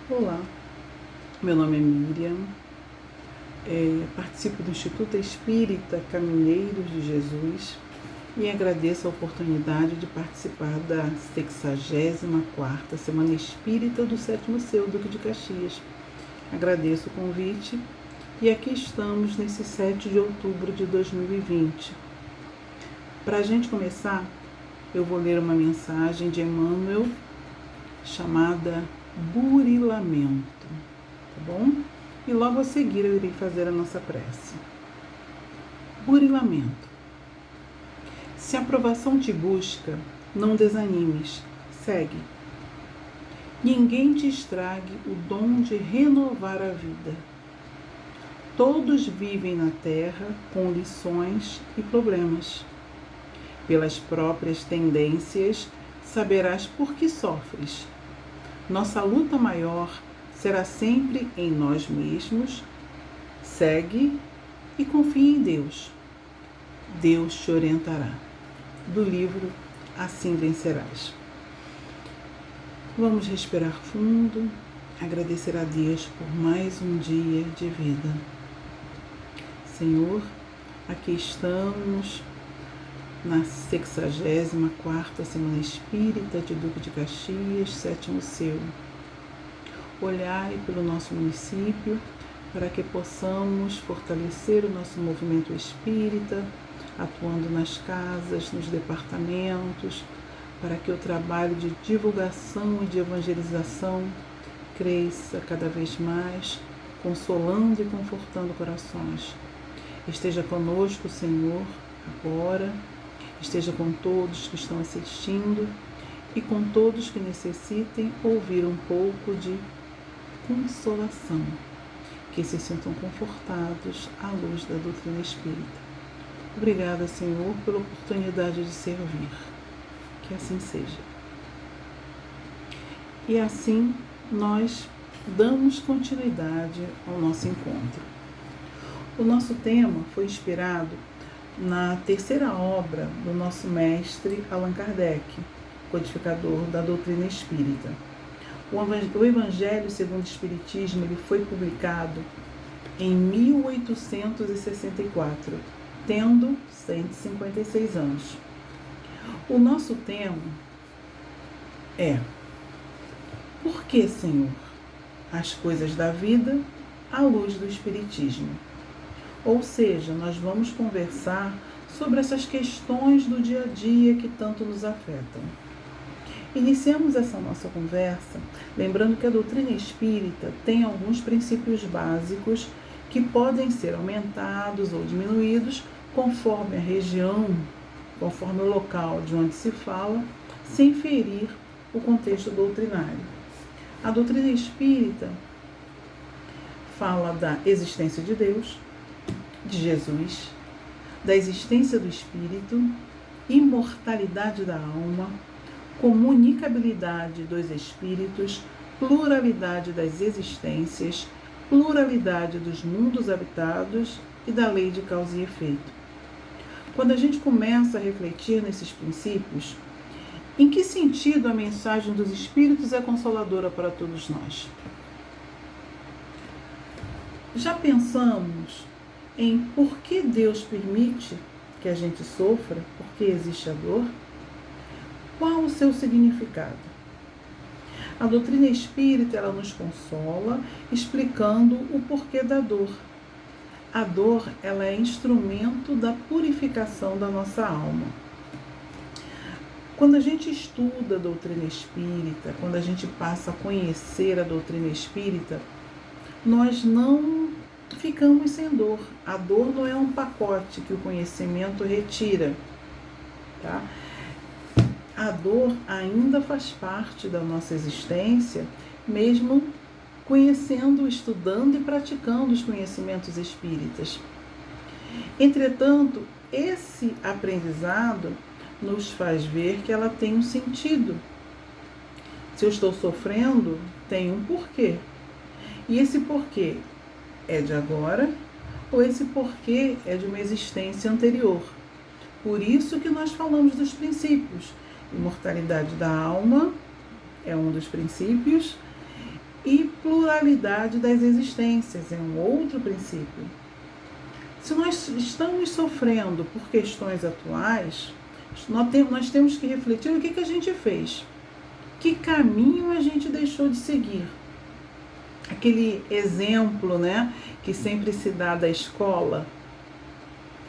Olá, meu nome é Miriam, participo do Instituto Espírita Caminheiros de Jesus e agradeço a oportunidade de participar da 64ª Semana Espírita do 7º Seu Duque de Caxias. Agradeço o convite e aqui estamos nesse 7 de outubro de 2020. Para a gente começar, eu vou ler uma mensagem de Emmanuel chamada Burilamento, tá bom? E logo a seguir eu irei fazer a nossa prece. Burilamento. Se a aprovação te busca, não desanimes, segue. Ninguém te estrague o dom de renovar a vida. Todos vivem na Terra com lições e problemas. Pelas próprias tendências, saberás por que sofres. Nossa luta maior será sempre em nós mesmos. Segue e confia em Deus. Deus te orientará. Do livro Assim Vencerás. Vamos respirar fundo, agradecer a Deus por mais um dia de vida. Senhor, aqui estamos na 64ª Semana Espírita de Duque de Caxias, 7º Seu. Olhai pelo nosso município para que possamos fortalecer o nosso movimento espírita, atuando nas casas, nos departamentos, para que o trabalho de divulgação e de evangelização cresça cada vez mais, consolando e confortando corações. Esteja conosco, Senhor, agora. Esteja com todos que estão assistindo e com todos que necessitem ouvir um pouco de consolação, que se sintam confortados à luz da doutrina espírita. Obrigada, Senhor, pela oportunidade de servir. Que assim seja. E assim nós damos continuidade ao nosso encontro. O nosso tema foi inspirado na terceira obra do nosso mestre Allan Kardec, codificador da doutrina espírita. O Evangelho segundo o Espiritismo ele foi publicado em 1864, tendo 156 anos. O nosso tema é: por que, Senhor, as coisas da vida à luz do Espiritismo? Ou seja, nós vamos conversar sobre essas questões do dia a dia que tanto nos afetam. Iniciamos essa nossa conversa lembrando que a doutrina espírita tem alguns princípios básicos que podem ser aumentados ou diminuídos conforme a região, conforme o local de onde se fala, sem ferir o contexto doutrinário. A doutrina espírita fala da existência de Deus, de Jesus, da existência do espírito, imortalidade da alma, comunicabilidade dos espíritos, pluralidade das existências, pluralidade dos mundos habitados e da lei de causa e efeito. Quando a gente começa a refletir nesses princípios, em que sentido a mensagem dos espíritos é consoladora para todos nós? Já pensamos em por que Deus permite que a gente sofra, por que existe a dor? Qual o seu significado? A doutrina espírita ela nos consola explicando o porquê da dor. A dor ela é instrumento da purificação da nossa alma. Quando a gente estuda a doutrina espírita, quando a gente passa a conhecer a doutrina espírita, nós não ficamos sem dor. A dor não é um pacote que o conhecimento retira, tá? A dor ainda faz parte da nossa existência, mesmo conhecendo, estudando e praticando os conhecimentos espíritas. Entretanto, esse aprendizado nos faz ver que ela tem um sentido. Se eu estou sofrendo, tem um porquê. E esse porquê é de agora ou esse porquê é de uma existência anterior? Por isso que nós falamos dos princípios. Imortalidade da alma é um dos princípios e pluralidade das existências, é um outro princípio. Se nós estamos sofrendo por questões atuais, nós temos que refletir no que a gente fez. Que caminho a gente deixou de seguir? Aquele exemplo, né, que sempre se dá da escola.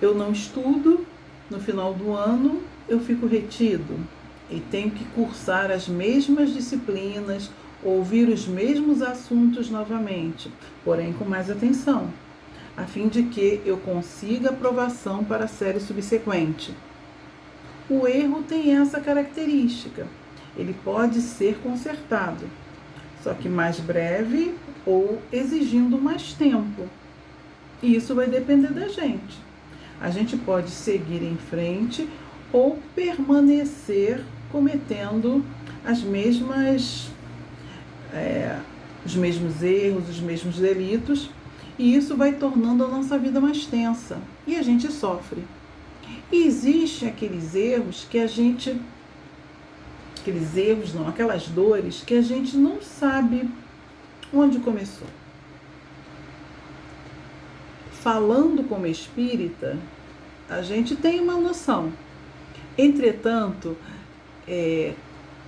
Eu não estudo, no final do ano eu fico retido e tenho que cursar as mesmas disciplinas, ouvir os mesmos assuntos novamente, porém com mais atenção, a fim de que eu consiga aprovação para a série subsequente. O erro tem essa característica. Ele pode ser consertado, só que mais breve ou exigindo mais tempo. E isso vai depender da gente. A gente pode seguir em frente ou permanecer cometendo os mesmos erros, os mesmos delitos, e isso vai tornando a nossa vida mais tensa e a gente sofre. E existem aqueles erros que aquelas dores que a gente não sabe onde começou. Falando como espírita, a gente tem uma noção. Entretanto,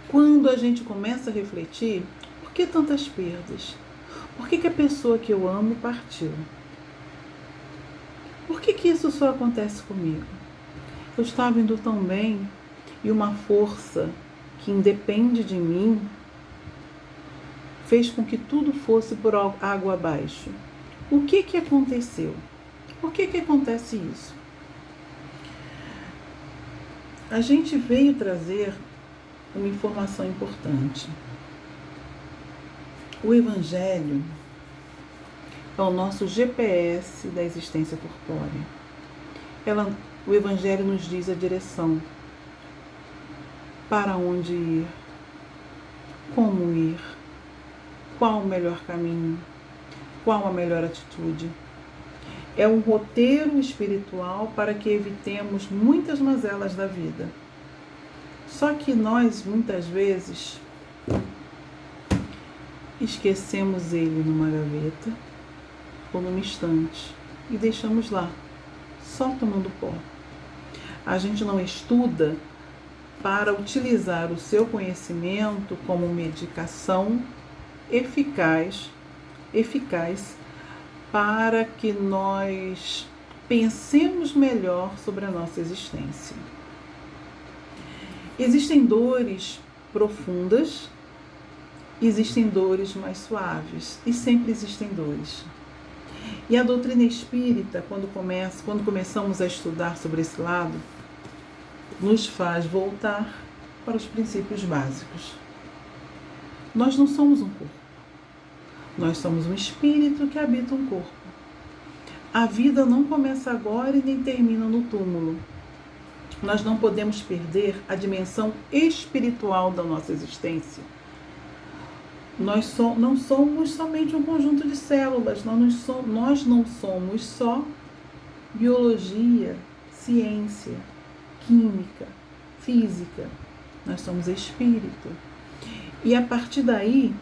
quando a gente começa a refletir, por que tantas perdas? Por que a pessoa que eu amo partiu? Por que isso só acontece comigo? Eu estava indo tão bem e uma força que independe de mim fez com que tudo fosse por água abaixo. O que aconteceu? Por que acontece isso? A gente veio trazer uma informação importante. O Evangelho é o nosso GPS da existência corpórea. O Evangelho nos diz a direção, para onde ir, como ir, qual o melhor caminho, qual a melhor atitude. É um roteiro espiritual para que evitemos muitas mazelas da vida. Só que nós, muitas vezes, esquecemos ele numa gaveta ou numa estante e deixamos lá, só tomando pó. A gente não estuda para utilizar o seu conhecimento como medicação eficaz para que nós pensemos melhor sobre a nossa existência. Existem dores profundas, existem dores mais suaves e sempre existem dores. E a doutrina espírita, quando começamos a estudar sobre esse lado, nos faz voltar para os princípios básicos. Nós não somos um corpo. Nós somos um espírito que habita um corpo. A vida não começa agora e nem termina no túmulo. Nós não podemos perder a dimensão espiritual da nossa existência. Nós não somos somente um conjunto de células, nós não somos só biologia, ciência, química, física. Nós somos espírito. E a partir daí,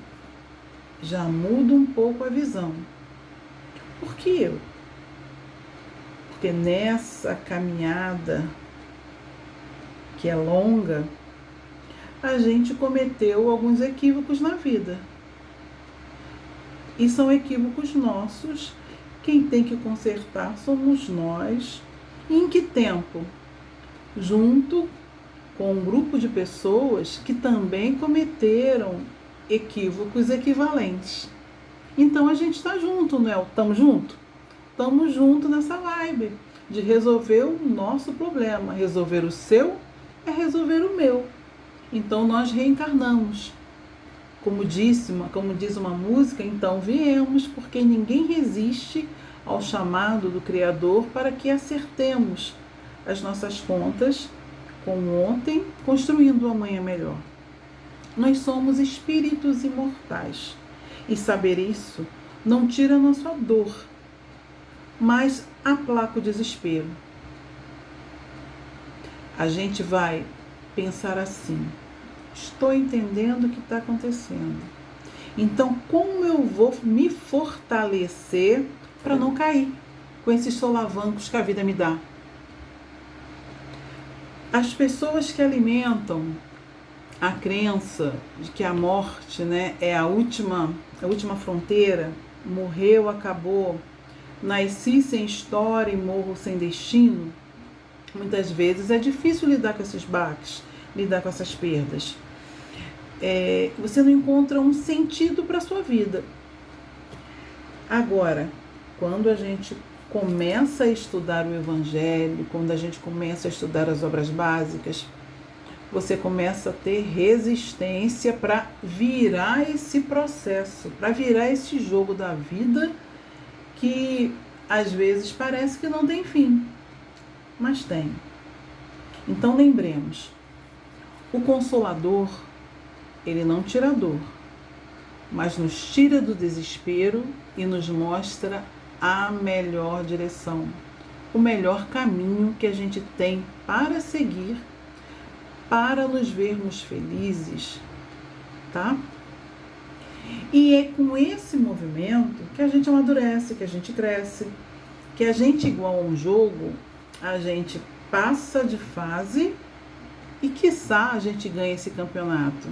já muda um pouco a visão. Por que eu? Porque nessa caminhada, que é longa, a gente cometeu alguns equívocos na vida. E são equívocos nossos. Quem tem que consertar somos nós. E em que tempo? Junto com um grupo de pessoas que também cometeram equívocos equivalentes. Então a gente está junto, não é? Estamos junto? Estamos juntos nessa vibe de resolver o nosso problema. Resolver o seu é resolver o meu. Então nós reencarnamos. Como diz uma música, então viemos, porque ninguém resiste ao chamado do Criador para que acertemos as nossas contas com ontem, construindo um amanhã melhor. Nós somos espíritos imortais. E saber isso não tira a nossa dor, mas aplaca o desespero. A gente vai pensar assim: estou entendendo o que está acontecendo. Então, como eu vou me fortalecer para não cair com esses solavancos que a vida me dá? As pessoas que alimentam a crença de que a morte, né, é a última fronteira, morreu, acabou, nasci sem história e morro sem destino, muitas vezes é difícil lidar com esses baques, lidar com essas perdas. Você não encontra um sentido para a sua vida. Agora, quando a gente começa a estudar o Evangelho, quando a gente começa a estudar as obras básicas, você começa a ter resistência para virar esse processo, para virar esse jogo da vida que às vezes parece que não tem fim, mas tem. Então lembremos, o Consolador, ele não tira a dor, mas nos tira do desespero e nos mostra a melhor direção, o melhor caminho que a gente tem para seguir, para nos vermos felizes, tá? E é com esse movimento que a gente amadurece, que a gente cresce, que a gente, igual a um jogo, a gente passa de fase e, quiçá, a gente ganha esse campeonato.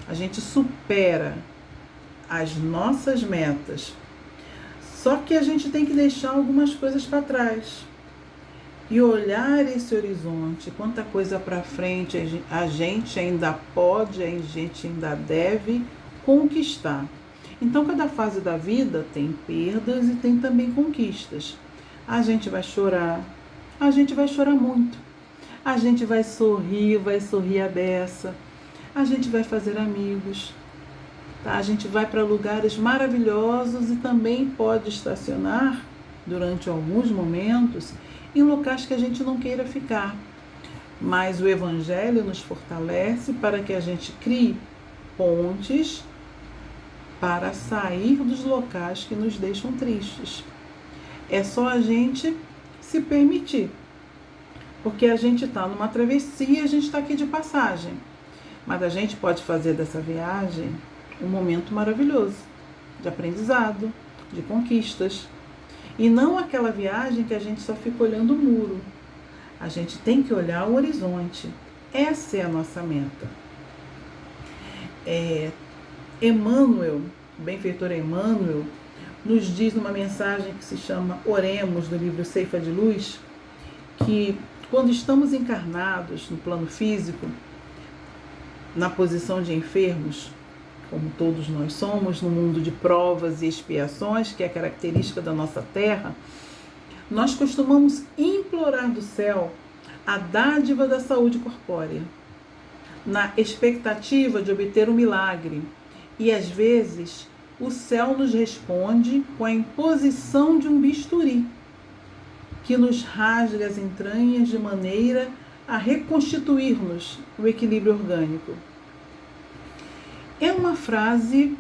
A gente supera as nossas metas. Só que a gente tem que deixar algumas coisas para trás e olhar esse horizonte, quanta coisa para frente a gente ainda pode, a gente ainda deve conquistar. Então, cada fase da vida tem perdas e tem também conquistas. A gente vai chorar muito. A gente vai sorrir a beça. A gente vai fazer amigos. Tá? A gente vai para lugares maravilhosos e também pode estacionar durante alguns momentos em locais que a gente não queira ficar. Mas o Evangelho nos fortalece para que a gente crie pontes para sair dos locais que nos deixam tristes. É só a gente se permitir, porque a gente está numa travessia e a gente está aqui de passagem. Mas a gente pode fazer dessa viagem um momento maravilhoso, de aprendizado, de conquistas. E não aquela viagem que a gente só fica olhando o muro. A gente tem que olhar o horizonte. Essa é a nossa meta. Emmanuel, o benfeitor Emmanuel, nos diz numa mensagem que se chama Oremos, do livro Ceifa de Luz, que quando estamos encarnados no plano físico, na posição de enfermos, como todos nós somos, no mundo de provas e expiações, que é a característica da nossa terra, nós costumamos implorar do céu a dádiva da saúde corpórea, na expectativa de obter um milagre. E às vezes o céu nos responde com a imposição de um bisturi, que nos rasga as entranhas de maneira a reconstituir-nos o equilíbrio orgânico. É uma frase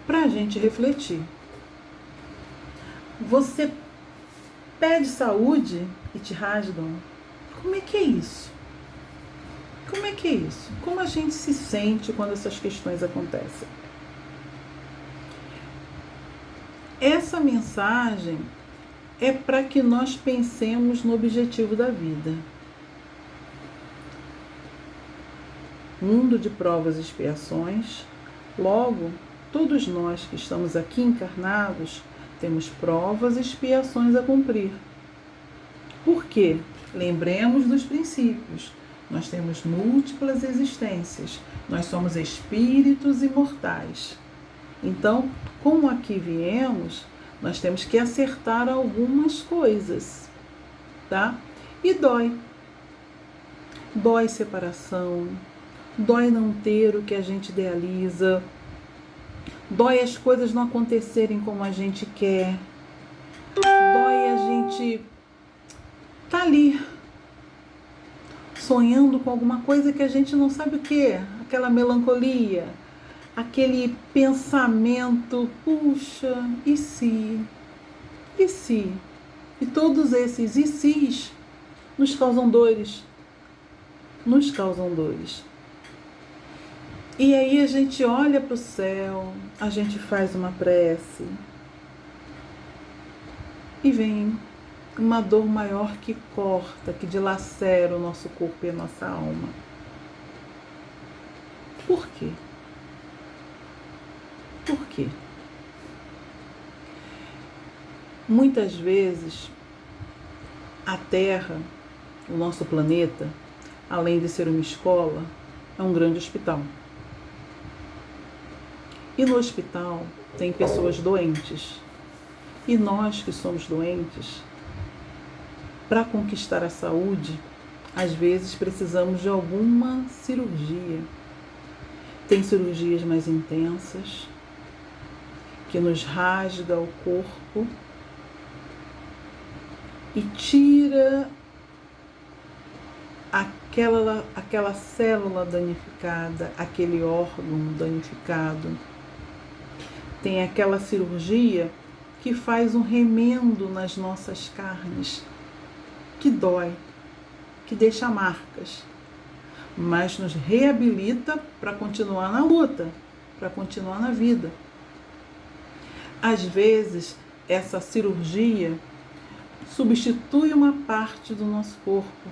para a gente refletir. Você pede saúde e te rasgam? Como é que é isso? Como é que é isso? Como a gente se sente quando essas questões acontecem? Essa mensagem é para que nós pensemos no objetivo da vida. Mundo de provas e expiações. Logo, todos nós que estamos aqui encarnados temos provas e expiações a cumprir. Por quê? Lembremos dos princípios. Nós temos múltiplas existências. Nós somos espíritos imortais. Então, como aqui viemos, nós temos que acertar algumas coisas, tá? E dói. Dói separação. Dói não ter o que a gente idealiza. Dói as coisas não acontecerem como a gente quer. Dói a gente tá ali, sonhando com alguma coisa que a gente não sabe o que é. Aquela melancolia, aquele pensamento, puxa, e se? E se? E todos esses e se's nos causam dores. Nos causam dores. E aí a gente olha para o céu, a gente faz uma prece e vem uma dor maior que corta, que dilacera o nosso corpo e a nossa alma. Por quê? Por quê? Muitas vezes a Terra, o nosso planeta, além de ser uma escola, é um grande hospital. E no hospital tem pessoas doentes. E nós que somos doentes, para conquistar a saúde, às vezes precisamos de alguma cirurgia. Tem cirurgias mais intensas, que nos rasga o corpo e tira aquela célula danificada, aquele órgão danificado. Tem aquela cirurgia que faz um remendo nas nossas carnes, que dói, que deixa marcas, mas nos reabilita para continuar na luta, para continuar na vida. Às vezes, essa cirurgia substitui uma parte do nosso corpo.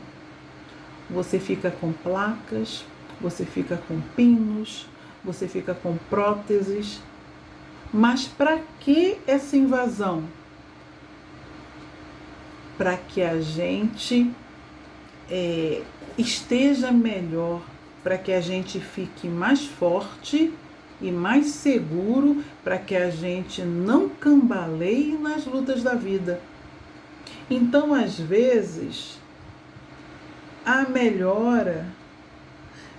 Você fica com placas, você fica com pinos, você fica com próteses. Mas para que essa invasão? Para que a gente esteja melhor, para que a gente fique mais forte e mais seguro, para que a gente não cambaleie nas lutas da vida. Então, às vezes, a melhora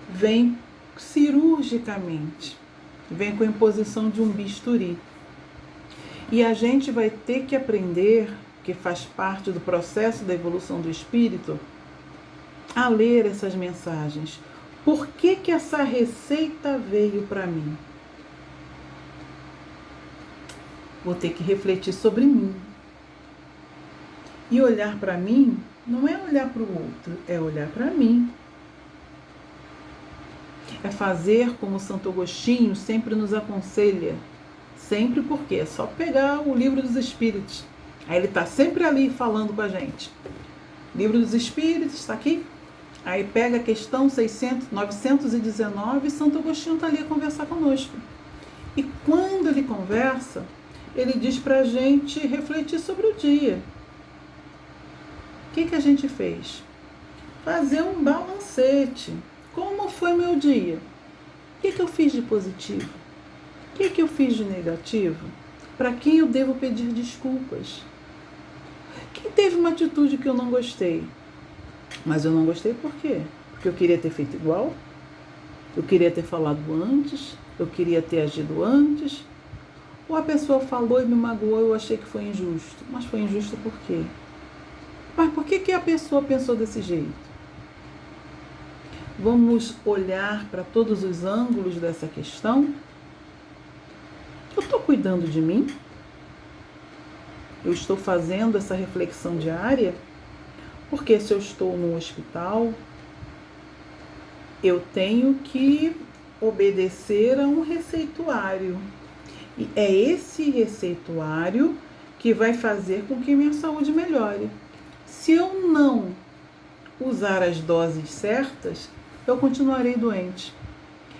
vem cirurgicamente, vem com a imposição de um bisturi. E a gente vai ter que aprender, que faz parte do processo da evolução do espírito, a ler essas mensagens. Por que que essa receita veio para mim? Vou ter que refletir sobre mim. E olhar para mim não é olhar para o outro, é olhar para mim. É fazer como Santo Agostinho sempre nos aconselha. Sempre porque é só pegar o Livro dos Espíritos. Aí ele está sempre ali falando com a gente. Livro dos Espíritos, está aqui. Aí pega a questão 919 e Santo Agostinho está ali a conversar conosco. E quando ele conversa, ele diz para a gente refletir sobre o dia. O que a gente fez? Fazer um balancete. Como foi meu dia? O que eu fiz de positivo? O que eu fiz de negativo? Para quem eu devo pedir desculpas? Quem teve uma atitude que eu não gostei? Mas eu não gostei por quê? Porque eu queria ter feito igual? Eu queria ter falado antes? Eu queria ter agido antes? Ou a pessoa falou e me magoou e eu achei que foi injusto? Mas foi injusto por quê? Mas por que a pessoa pensou desse jeito? Vamos olhar para todos os ângulos dessa questão? Eu estou cuidando de mim? Eu estou fazendo essa reflexão diária? Porque se eu estou no hospital, eu tenho que obedecer a um receituário. E é esse receituário que vai fazer com que minha saúde melhore. Se eu não usar as doses certas, eu continuarei doente.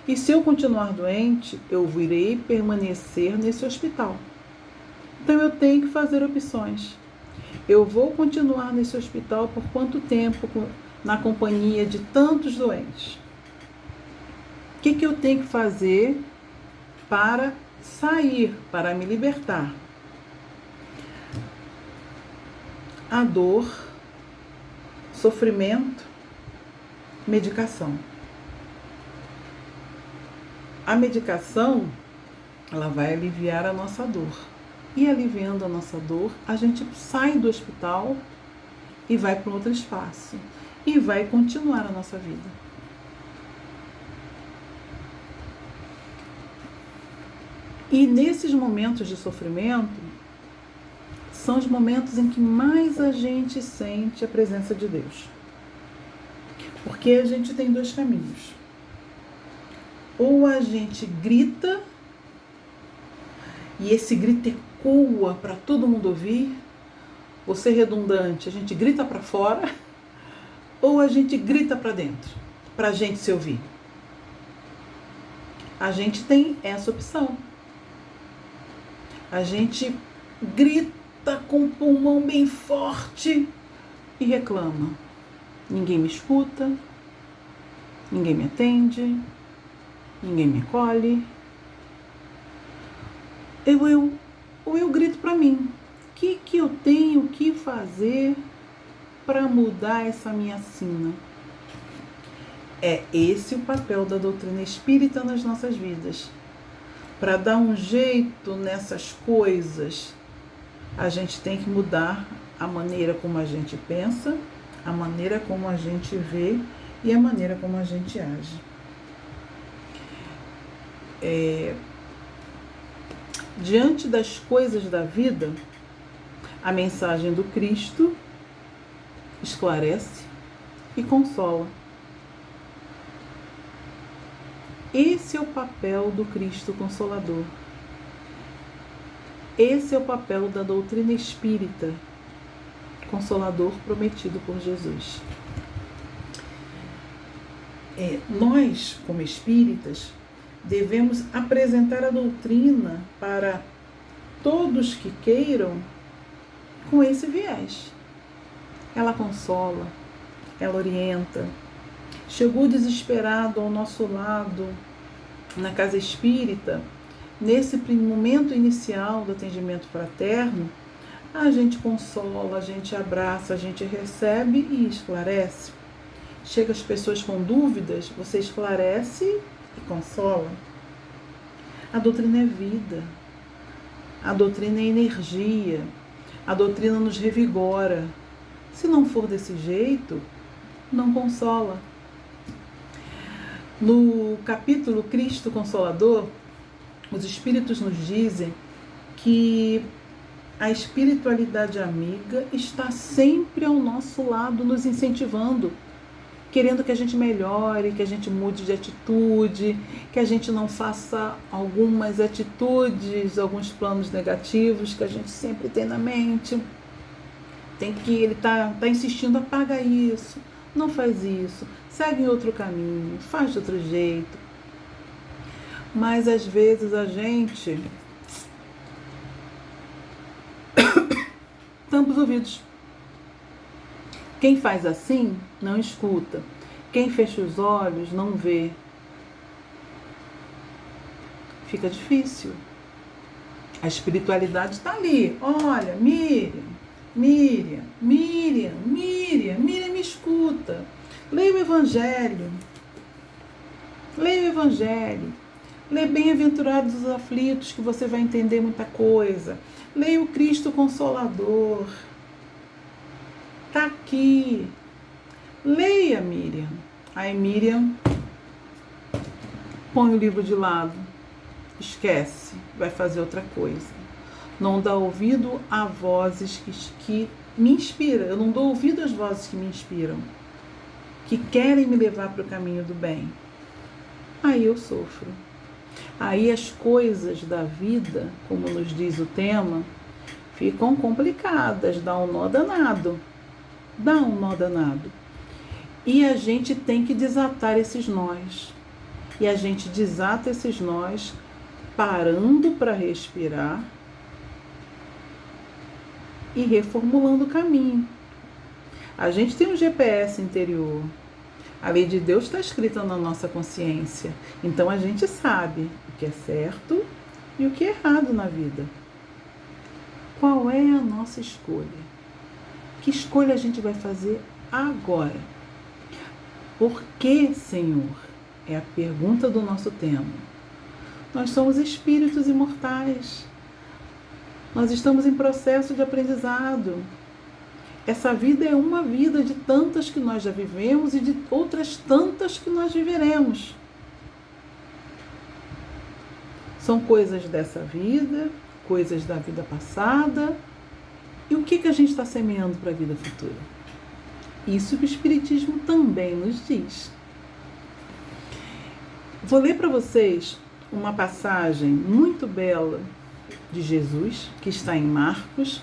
E se eu continuar doente, eu irei permanecer nesse hospital. Então eu tenho que fazer opções. Eu vou continuar nesse hospital por quanto tempo na companhia de tantos doentes? O que eu tenho que fazer para sair, para me libertar? A dor, sofrimento, medicação. A medicação, ela vai aliviar a nossa dor. E aliviando a nossa dor, a gente sai do hospital e vai para um outro espaço. E vai continuar a nossa vida. E nesses momentos de sofrimento, são os momentos em que mais a gente sente a presença de Deus. Porque a gente tem dois caminhos. Ou a gente grita e esse grito ecoa para todo mundo ouvir, ou ser redundante, a gente grita para fora, ou a gente grita para dentro, para a gente se ouvir. A gente tem essa opção. A gente grita com o pulmão bem forte e reclama. Ninguém me escuta, ninguém me atende, ninguém me acolhe. Ou eu grito para mim. O que eu tenho que fazer para mudar essa minha sina? É esse o papel da doutrina espírita nas nossas vidas. Para dar um jeito nessas coisas, a gente tem que mudar a maneira como a gente pensa, a maneira como a gente vê e a maneira como a gente age. Diante das coisas da vida, a mensagem do Cristo esclarece e consola. Esse é o papel do Cristo Consolador. Esse é o papel da doutrina espírita, Consolador prometido por Jesus. Nós, como espíritas, devemos apresentar a doutrina para todos que queiram com esse viés. Ela consola, ela orienta. Chegou desesperado ao nosso lado na casa espírita, nesse momento inicial do atendimento fraterno, a gente consola, a gente abraça, a gente recebe e esclarece. Chega as pessoas com dúvidas, você esclarece e consola. A doutrina é vida, a doutrina é energia, a doutrina nos revigora. Se não for desse jeito, não consola. No capítulo Cristo Consolador, os Espíritos nos dizem que a espiritualidade amiga está sempre ao nosso lado, nos incentivando, querendo que a gente melhore, que a gente mude de atitude, que a gente não faça algumas atitudes, alguns planos negativos que a gente sempre tem na mente. Ele tá insistindo, apaga isso, não faz isso, segue em outro caminho, faz de outro jeito. Mas às vezes a gente tampa os ouvidos. Quem faz assim não escuta. Quem fecha os olhos não vê. Fica difícil. A espiritualidade está ali. Olha, Miriam, me escuta. Leia o Evangelho. Lê Bem-aventurados os aflitos, que você vai entender muita coisa. Leia o Cristo Consolador. Está aqui. Leia, Miriam. Aí Miriam põe o livro de lado. Esquece. Vai fazer outra coisa. Não dá ouvido a vozes que me inspiram. Eu não dou ouvido às vozes que me inspiram, que querem me levar para o caminho do bem. Aí eu sofro. Aí as coisas da vida, como nos diz o tema, ficam complicadas, dá um nó danado. E a gente tem que desatar esses nós. E a gente desata esses nós parando para respirar e reformulando o caminho. A gente tem um GPS interior. A lei de Deus está escrita na nossa consciência. Então a gente sabe o que é certo e o que é errado na vida. Qual é a nossa escolha? Que escolha a gente vai fazer agora? Por que, Senhor? É a pergunta do nosso tema. Nós somos espíritos imortais. Nós estamos em processo de aprendizado. Essa vida é uma vida de tantas que nós já vivemos e de outras tantas que nós viveremos. São coisas dessa vida, coisas da vida passada. E o que a gente está semeando para a vida futura? Isso que o Espiritismo também nos diz. Vou ler para vocês uma passagem muito bela de Jesus, que está em Marcos,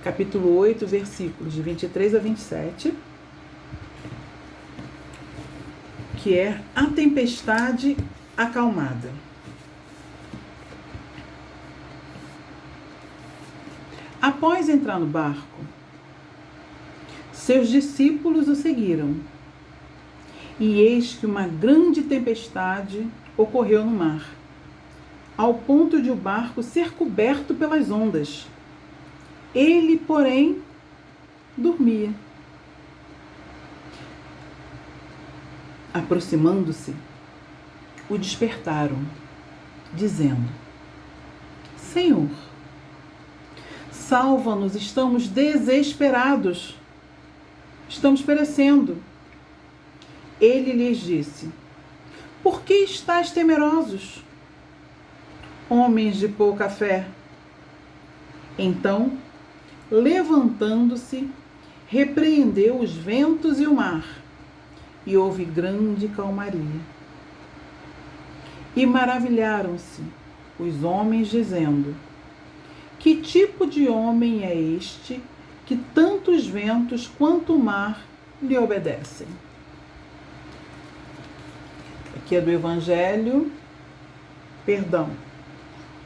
capítulo 8, versículos de 23 a 27, que é a tempestade acalmada. Após entrar no barco, seus discípulos o seguiram. E eis que uma grande tempestade ocorreu no mar, ao ponto de o barco ser coberto pelas ondas. Ele, porém, dormia. Aproximando-se, o despertaram, dizendo: Senhor, salva-nos, estamos desesperados, estamos perecendo. Ele lhes disse: Por que estáis temerosos, homens de pouca fé? Então, levantando-se, repreendeu os ventos e o mar, e houve grande calmaria. E maravilharam-se os homens, dizendo: Que tipo de homem é este, que tanto os ventos quanto o mar lhe obedecem? Aqui é do Evangelho,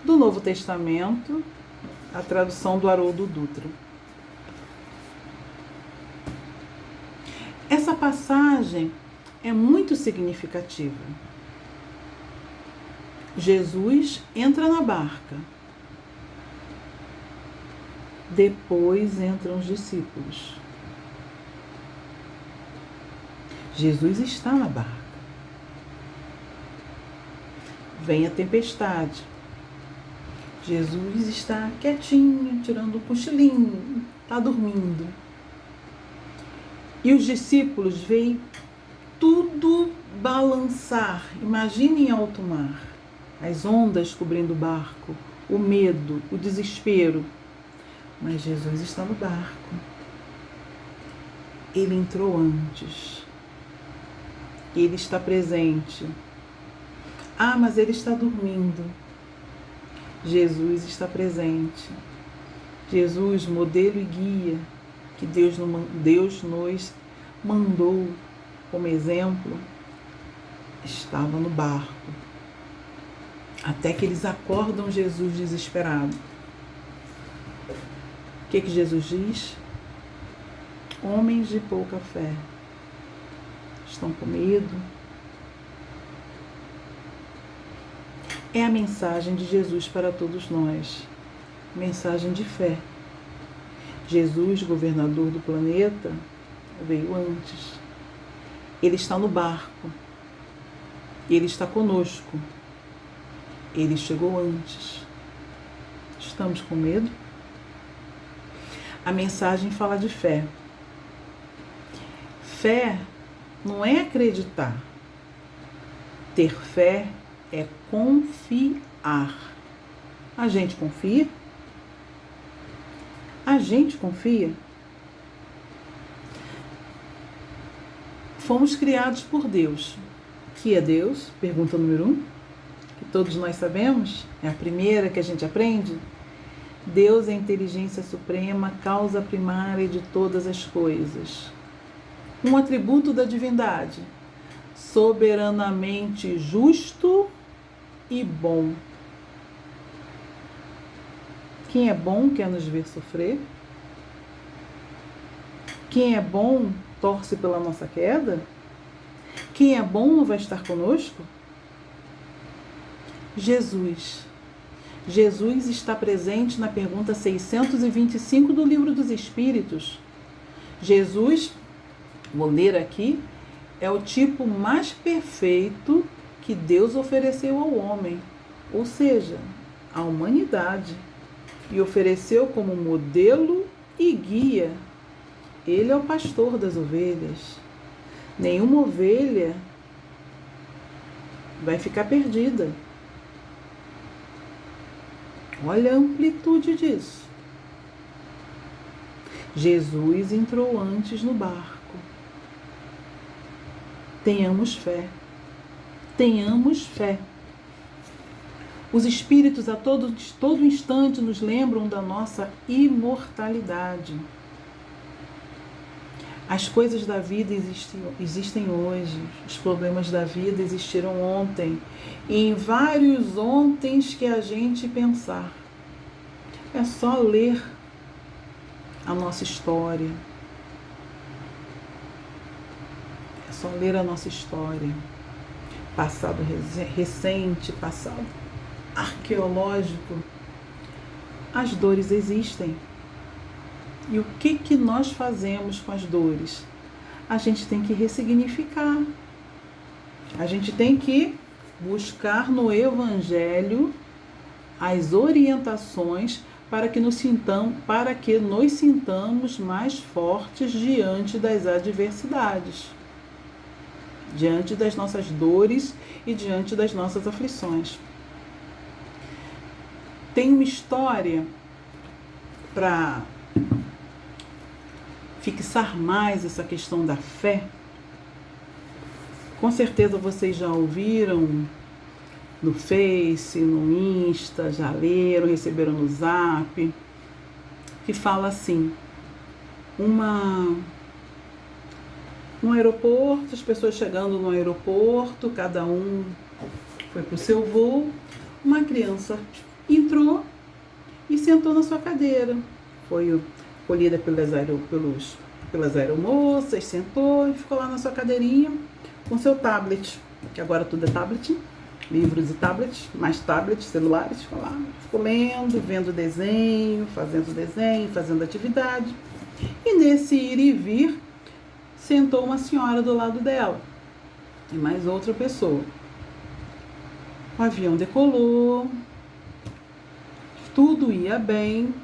do Novo Testamento, a tradução do Haroldo Dutra. Essa passagem é muito significativa. Jesus entra na barca. Depois entram os discípulos. Jesus está na barca. Vem a tempestade. Jesus está quietinho, tirando um cochilinho, está dormindo. E os discípulos veem tudo balançar. Imaginem em alto mar, as ondas cobrindo o barco, o medo, o desespero. Mas Jesus está no barco. Ele entrou antes. Ele está presente. Ah, mas ele está dormindo. Jesus está presente. Jesus, modelo e guia, que Deus nos mandou como exemplo, estava no barco. Até que eles acordam Jesus desesperado. O que Jesus diz? Homens de pouca fé. Estão com medo? É a mensagem de Jesus para todos nós. Mensagem de fé. Jesus, governador do planeta, veio antes. Ele está no barco. Ele está conosco. Ele chegou antes. Estamos com medo? A mensagem fala de fé. Fé não é acreditar. Ter fé é confiar. A gente confia? A gente confia? Fomos criados por Deus. Que é Deus? Pergunta número 1, que todos nós sabemos, é a primeira que a gente aprende. Deus é a inteligência suprema, causa primária de todas as coisas. Um atributo da divindade, soberanamente justo e bom. Quem é bom quer nos ver sofrer? Quem é bom torce pela nossa queda? Quem é bom vai estar conosco? Jesus. Jesus está presente na pergunta 625 do Livro dos Espíritos. Jesus, vou ler aqui, é o tipo mais perfeito que Deus ofereceu ao homem, ou seja, à humanidade, e ofereceu como modelo e guia. Ele é o pastor das ovelhas. Nenhuma ovelha vai ficar perdida. Olha a amplitude disso. Jesus entrou antes no barco. Tenhamos fé. Tenhamos fé. Os espíritos a todo instante nos lembram da nossa imortalidade. As coisas da vida existem hoje, os problemas da vida existiram ontem, e em vários ontens que a gente pensar. É só ler a nossa história. É só ler a nossa história. Passado recente, passado arqueológico. As dores existem. E o que nós fazemos com as dores? A gente tem que ressignificar. A gente tem que buscar no Evangelho as orientações para que nos sintamos mais fortes diante das adversidades, diante das nossas dores e diante das nossas aflições. Tem uma história para fixar mais essa questão da fé. Com certeza vocês já ouviram no Face, no Insta, já leram, receberam no Zap, que fala assim, um aeroporto, as pessoas chegando no aeroporto, cada um foi para o seu voo, uma criança entrou e sentou na sua cadeira. Foi acolhida pelas aeromoças, sentou e ficou lá na sua cadeirinha com seu tablet, que agora tudo é tablet, livros e tablets, mais tablets, celulares, ficou lendo, vendo desenho, fazendo atividade. E nesse ir e vir, sentou uma senhora do lado dela e mais outra pessoa. O avião decolou, tudo ia bem.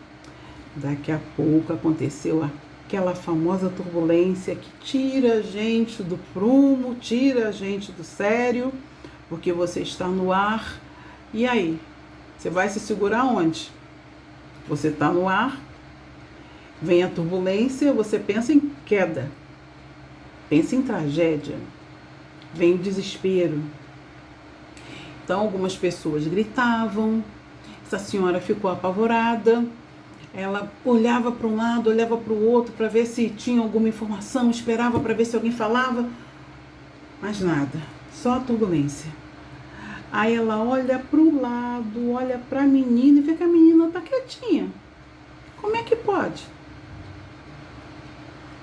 Daqui a pouco aconteceu aquela famosa turbulência que tira a gente do prumo, tira a gente do sério, porque você está no ar. E aí? Você vai se segurar onde? Você está no ar, vem a turbulência, você pensa em queda, pensa em tragédia, vem o desespero. Então algumas pessoas gritavam, essa senhora ficou apavorada, ela olhava para um lado, olhava para o outro para ver se tinha alguma informação, esperava para ver se alguém falava, mas nada, só a turbulência. Aí ela olha para o lado, olha para a menina e vê que a menina está quietinha. Como é que pode?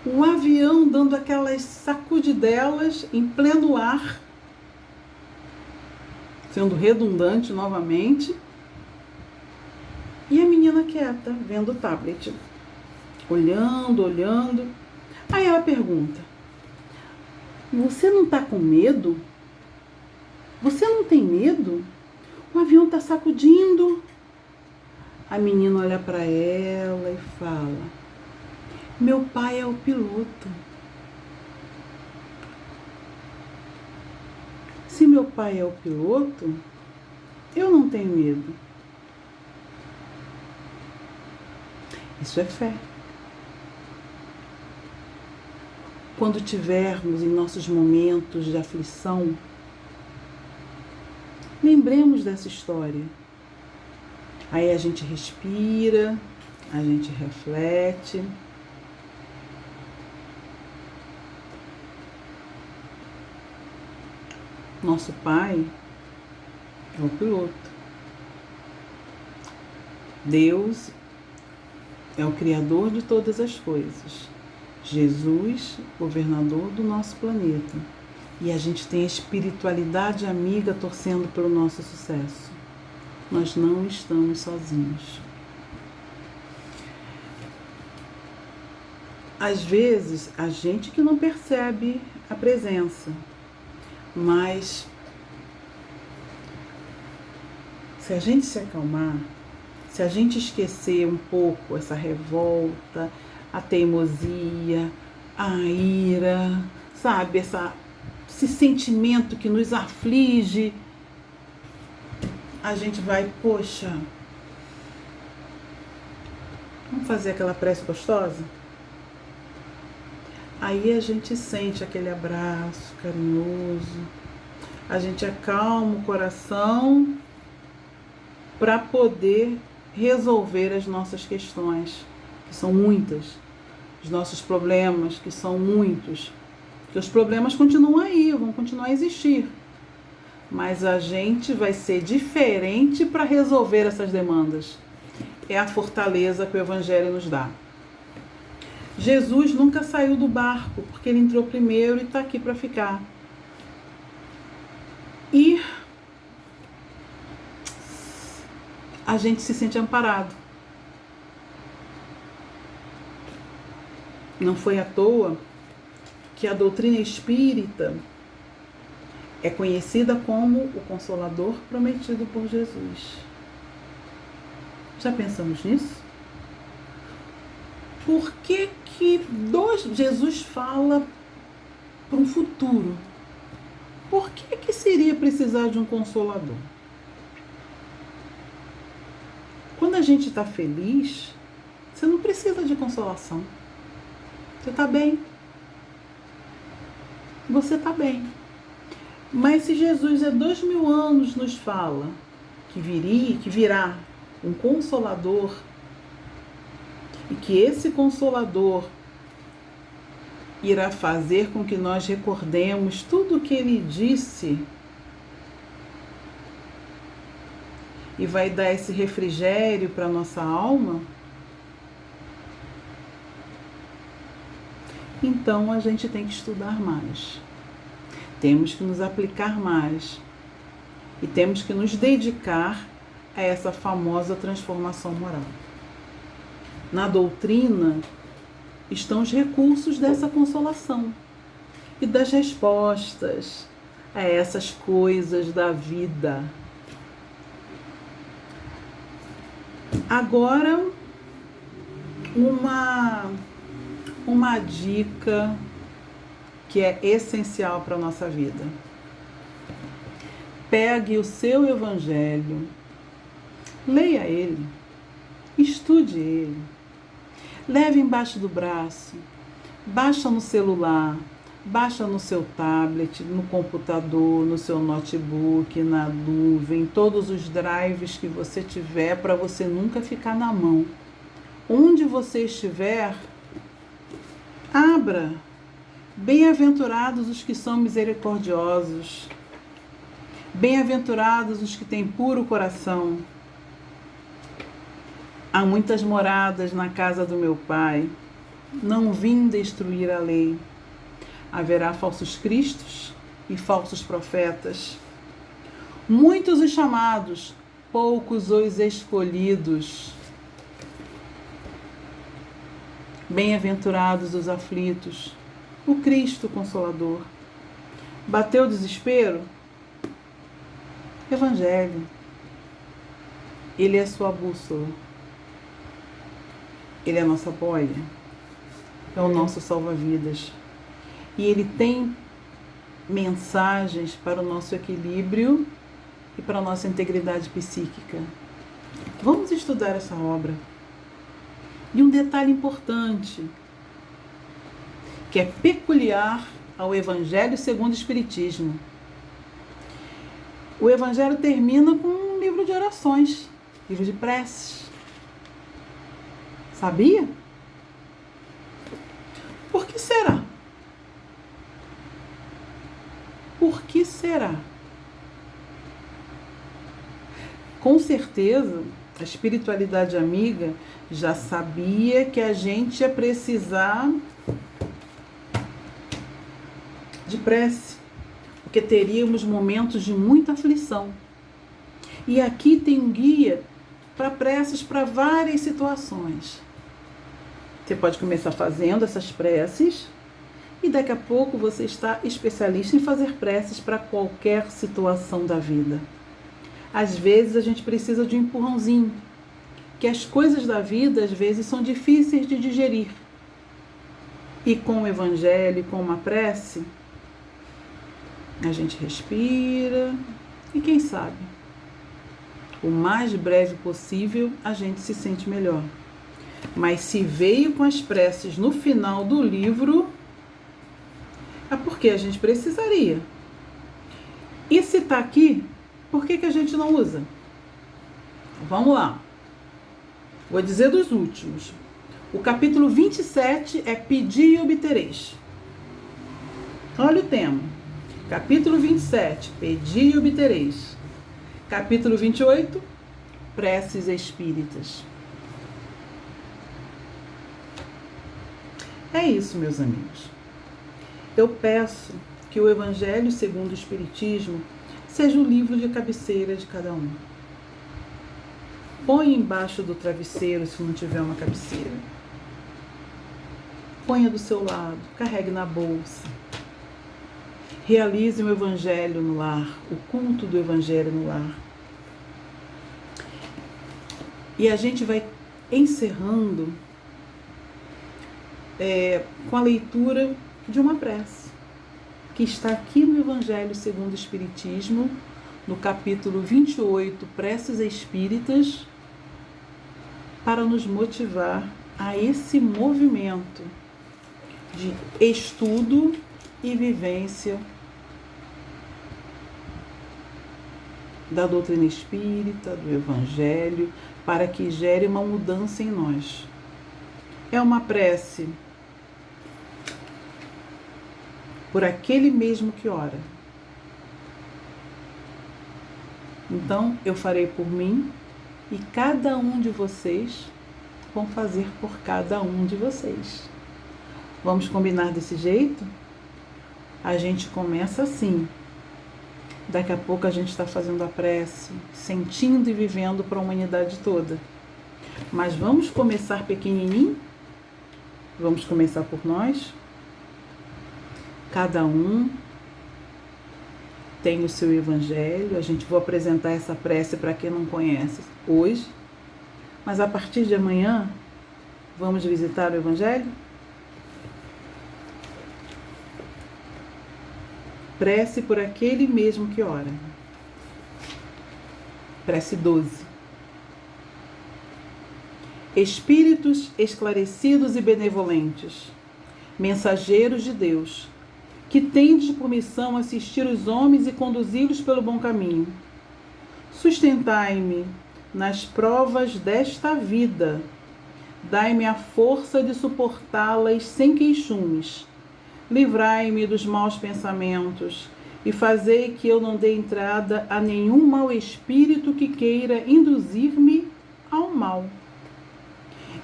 O avião dando aquelas sacudidelas em pleno ar, sendo redundante novamente, e a menina quieta, vendo o tablet, olhando. Aí ela pergunta, você não está com medo? Você não tem medo? O avião está sacudindo. A menina olha para ela e fala, meu pai é o piloto. Se meu pai é o piloto, eu não tenho medo. Isso é fé. Quando tivermos em nossos momentos de aflição, lembremos dessa história. Aí a gente respira, a gente reflete. Nosso Pai é o piloto. Deus é o Criador de todas as coisas. Jesus, governador do nosso planeta. E a gente tem a espiritualidade amiga torcendo pelo nosso sucesso. Nós não estamos sozinhos. Às vezes, a gente que não percebe a presença, mas se a gente se acalmar, se a gente esquecer um pouco essa revolta, a teimosia, a ira, sabe, esse sentimento que nos aflige, a gente vai, poxa, vamos fazer aquela prece gostosa? Aí a gente sente aquele abraço carinhoso, a gente acalma o coração para poder resolver as nossas questões, que são muitas, os nossos problemas, que são muitos, que os problemas continuam aí, vão continuar a existir, mas a gente vai ser diferente para resolver essas demandas. É a fortaleza que o Evangelho nos dá. Jesus nunca saiu do barco, porque ele entrou primeiro e está aqui para ficar. E a gente se sente amparado. Não foi à toa que a doutrina espírita é conhecida como o Consolador prometido por Jesus. Já pensamos nisso? Por que Jesus fala para um futuro? Por que seria precisar de um Consolador? Quando a gente está feliz, você não precisa de consolação. Você está bem. Você está bem. Mas se Jesus há 2000 anos nos fala que virá um Consolador, e que esse Consolador irá fazer com que nós recordemos tudo o que ele disse e vai dar esse refrigério para a nossa alma, então a gente tem que estudar mais. Temos que nos aplicar mais e temos que nos dedicar a essa famosa transformação moral. Na doutrina estão os recursos dessa consolação e das respostas a essas coisas da vida. Agora, uma dica que é essencial para a nossa vida. Pegue o seu Evangelho, leia ele, estude ele, leve embaixo do braço, baixa no celular, baixa no seu tablet, no computador, no seu notebook, na nuvem, todos os drives que você tiver para você nunca ficar na mão. Onde você estiver, abra. Bem-aventurados os que são misericordiosos. Bem-aventurados os que têm puro coração. Há muitas moradas na casa do meu Pai. Não vim destruir a lei. Haverá falsos cristos e falsos profetas. Muitos os chamados, poucos os escolhidos. Bem-aventurados os aflitos. O Cristo Consolador. Bateu o desespero? Evangelho. Ele é a sua bússola. Ele é a nossa boia. É o nosso salva-vidas. E ele tem mensagens para o nosso equilíbrio e para a nossa integridade psíquica. Vamos estudar essa obra. E um detalhe importante, que é peculiar ao Evangelho segundo o Espiritismo. O Evangelho termina com um livro de orações, livro de preces. Sabia? Por que será? Por que será? Com certeza, a espiritualidade amiga já sabia que a gente ia precisar de prece, porque teríamos momentos de muita aflição. E aqui tem um guia para preces para várias situações. Você pode começar fazendo essas preces e daqui a pouco você está especialista em fazer preces para qualquer situação da vida. Às vezes a gente precisa de um empurrãozinho, que as coisas da vida às vezes são difíceis de digerir. E com o Evangelho, com uma prece, a gente respira e quem sabe, o mais breve possível, a gente se sente melhor. Mas se veio com as preces no final do livro, é porque a gente precisaria. E se está aqui, por que a gente não usa? Vamos lá. Vou dizer dos últimos. O capítulo 27 é pedir e obtereis. Olha o tema. Capítulo 27, pedir e obtereis. Capítulo 28, preces espíritas. É isso, meus amigos. Eu peço que o Evangelho segundo o Espiritismo seja o livro de cabeceira de cada um. Põe embaixo do travesseiro se não tiver uma cabeceira. Ponha do seu lado, carregue na bolsa. Realize o Evangelho no lar, o culto do Evangelho no lar. E a gente vai encerrando com a leitura de uma prece, que está aqui no Evangelho segundo o Espiritismo, no capítulo 28, Preces Espíritas, para nos motivar a esse movimento de estudo e vivência da doutrina espírita, do Evangelho, para que gere uma mudança em nós. É uma prece por aquele mesmo que ora. Então, eu farei por mim e cada um de vocês vão fazer por cada um de vocês. Vamos combinar desse jeito? A gente começa assim. Daqui a pouco a gente está fazendo a prece, sentindo e vivendo para a humanidade toda. Mas vamos começar pequenininho? Vamos começar por nós? Cada um tem o seu Evangelho. A gente vai apresentar essa prece para quem não conhece hoje. Mas a partir de amanhã, vamos visitar o Evangelho? Prece por aquele mesmo que ora. Prece 12. Espíritos esclarecidos e benevolentes, mensageiros de Deus, que tendes por missão assistir os homens e conduzi-los pelo bom caminho. Sustentai-me nas provas desta vida. Dai-me a força de suportá-las sem queixumes. Livrai-me dos maus pensamentos e fazei que eu não dê entrada a nenhum mau espírito que queira induzir-me ao mal.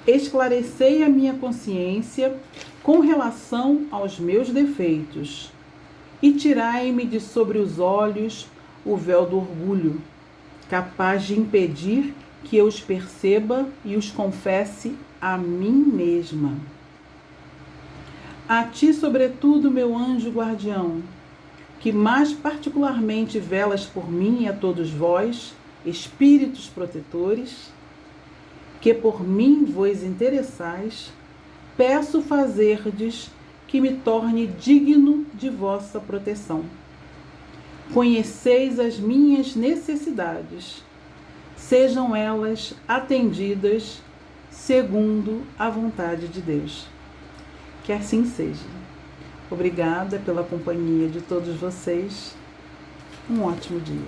Esclarecei a minha consciência com relação aos meus defeitos e tirai-me de sobre os olhos o véu do orgulho, capaz de impedir que eu os perceba e os confesse a mim mesma. A ti, sobretudo, meu anjo guardião, que mais particularmente velas por mim e a todos vós, espíritos protetores, que por mim vos interessais, peço fazerdes que me torne digno de vossa proteção. Conheceis as minhas necessidades, sejam elas atendidas segundo a vontade de Deus. Que assim seja. Obrigada pela companhia de todos vocês. Um ótimo dia.